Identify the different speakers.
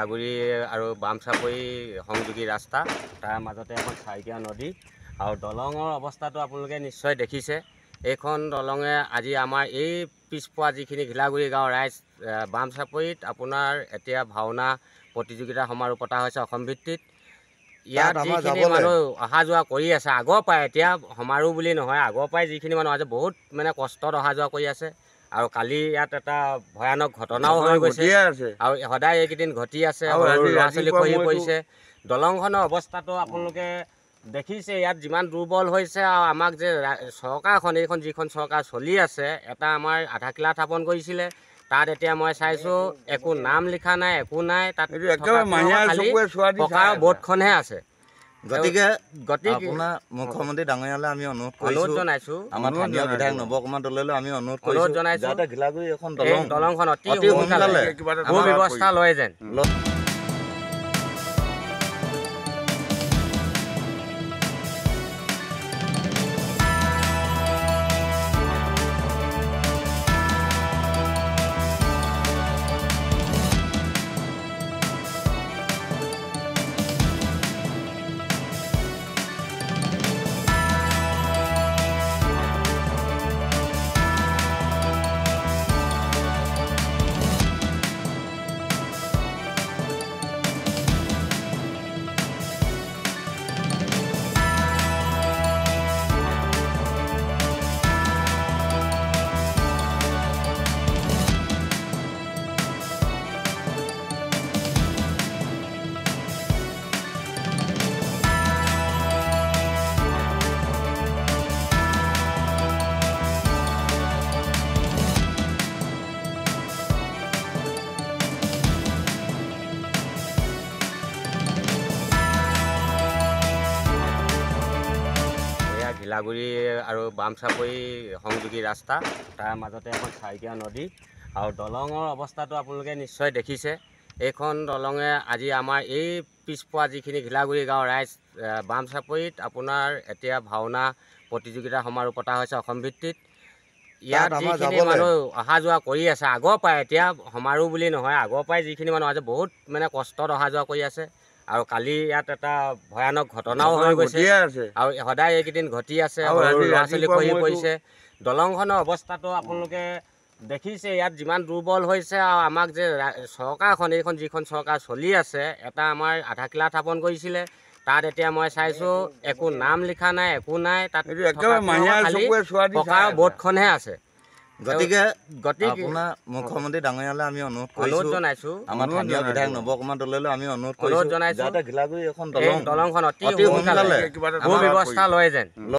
Speaker 1: ঘিলাগুৰি আৰু বামচাপৰি সংযোগী ৰাস্তা, তাৰ মাজতে এখন চাৰিকীয়া নদী আৰু দলঙৰ অৱস্থাটো আপোনালোকে নিশ্চয় দেখিছে। এইখন দলঙে আজি আমাৰ এই পিছপৰা যিখিনি ঘিলাগুৰি গাঁৱৰ ৰাইজ বামচাপৰিত আপোনাৰ এতিয়া ভাওনা প্ৰতিযোগিতা সমাৰোহ পতা হৈছে অসম ভিত্তিত। ইয়াত যিখিনি মানুহ অহা যোৱা কৰি আছে আগৰ পৰাই, এতিয়া সমাৰোহ বুলি নহয়, আগৰ পৰাই যিখিনি মানুহ আছে বহুত মানে কষ্টত অহা যোৱা কৰি আছে। আৰু কালি ইয়াত এটা ভয়ানক ঘটনাও হৈ গৈছে আৰু সদায় এইকেইদিন ঘটি আছে, ল'ৰা ছোৱালী খহি পৰিছে। দলংখনৰ অৱস্থাটো আপোনালোকে দেখিছে, ইয়াত যিমান দুৰ্বল হৈছে। আৰু আমাক যে চৰকাৰখন, এইখন যিখন চৰকাৰ চলি আছে, এটা আমাৰ আধা কিলা স্থাপন কৰিছিলে, তাত এতিয়া মই চাইছোঁ একো নাম লিখা নাই, একো নাই, তাত পকাৰ বৰ্ডখনহে আছে। গতিকে
Speaker 2: আপোনাৰ মুখ্যমন্ত্ৰী ডাঙৰীয়ালৈ আমি অনুৰোধ জনাইছোঁ, আমাৰ স্থানীয় বিধায়ক নৱ কুমাৰ দলৈলৈ আমি অনুৰোধ জনাইছোঁ যাতে ঘিলাগুৰি এখন
Speaker 1: দলংখন অতি সোনকালে ব্যৱস্থা লয় যেন। ঘিলাগুৰি আৰু বামচাপৰি সংযোগী ৰাস্তা, তাৰ মাজতে এখন চাৰিকীয়া নদী আৰু দলঙৰ অৱস্থাটো আপোনালোকে নিশ্চয় দেখিছে। এইখন দলঙে আজি আমাৰ এই পিছপৰা যিখিনি ঘিলাগুৰি গাঁৱৰ ৰাইজ বামচাপৰিত আপোনাৰ এতিয়া ভাওনা প্ৰতিযোগিতা সমাৰোহ পতা হৈছে অসম ভিত্তিত। ইয়াত যিখিনি মানুহ অহা যোৱা কৰি আছে আগৰ পৰাই, এতিয়া সমাৰোহ বুলি নহয়, আগৰ পৰাই যিখিনি মানুহ আছে বহুত মানে কষ্টত অহা যোৱা কৰি আছে। আৰু কালি ইয়াত এটা ভয়ানক ঘটনাও হৈ গৈছে আৰু সদায় এইকেইদিন ঘটি আছে, ল'ৰা ছোৱালী খহি পৰিছে। দলংখনৰ অৱস্থাটো আপোনালোকে দেখিছে, ইয়াত যিমান দুৰ্বল হৈছে। আৰু আমাক যে চৰকাৰখন, এইখন যিখন চৰকাৰ চলি আছে, এটা আমাৰ আধা কিলা স্থাপন কৰিছিলে, তাত এতিয়া মই চাইছোঁ একো নাম লিখা নাই, একো নাই, তাত পকাৰ বৰ্ডখনহে আছে। গতিকে
Speaker 2: আপোনাৰ মুখ্যমন্ত্ৰী ডাঙৰীয়ালৈ আমি অনুৰোধ জনাইছোঁ, আমাৰ স্থানীয় বিধায়ক নৱ কুমাৰ দলৈলৈ আমি অনুৰোধ জনাইছোঁ যাতে ঘিলাগুৰি এখন দলংখন অতি সোনকালে
Speaker 1: ব্যৱস্থা লয় যেন।